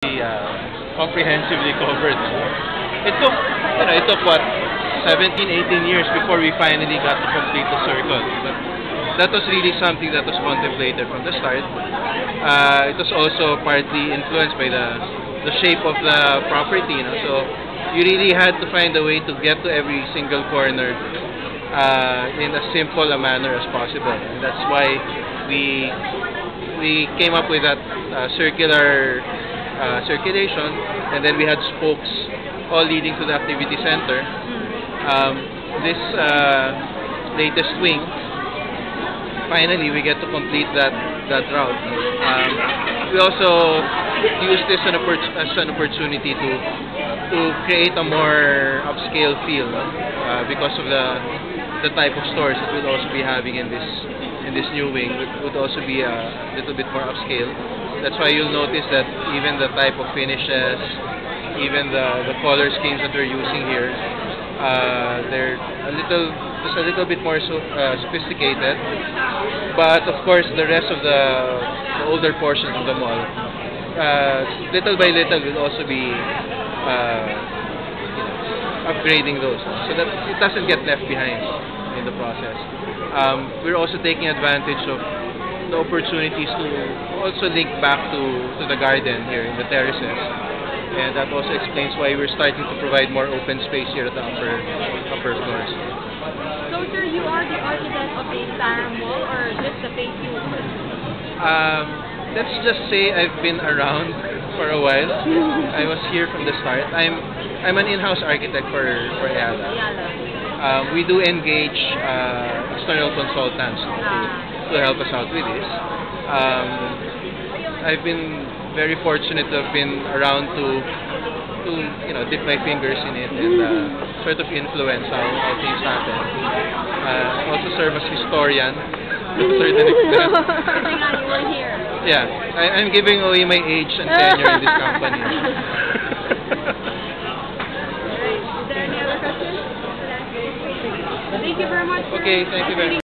Comprehensively covered. It took what, 17, 18 years before we finally got to complete the circle. But that was really something that was contemplated from the start. It was also partly influenced by the shape of the property, so you really had to find a way to get to every single corner in as simple a manner as possible. And that's why we came up with that circular circulation, and then we had spokes all leading to the activity center. This latest wing, finally we get to complete that route. We also use this as an opportunity to create a more upscale feel because of the type of stores that we'll also be having in this new wing. Would also be a little bit more upscale. That's why you'll notice that even the type of finishes, even the color schemes that we're using here, they're just a little bit more sophisticated. But of course, the rest of the older portions of the mall, little by little, will also be upgrading those, so that it doesn't get left behind in the process. We're also taking advantage of the opportunities to also link back to the garden here in the terraces, and that also explains why we're starting to provide more open space here at the upper floors. So sir, you are the architect of the entire mall, or just the phase 2? Let's just say I've been around for a while. I was here from the start. I'm an in-house architect for Ayala. We do engage external consultants to help us out with this. I've been very fortunate to have been around to dip my fingers in it and sort of influence how things happen. I also serve as historian to a certain extent. Yeah, I'm giving away my age and tenure in this company. Is there any other questions? Thank you very much. Okay, thank you very much.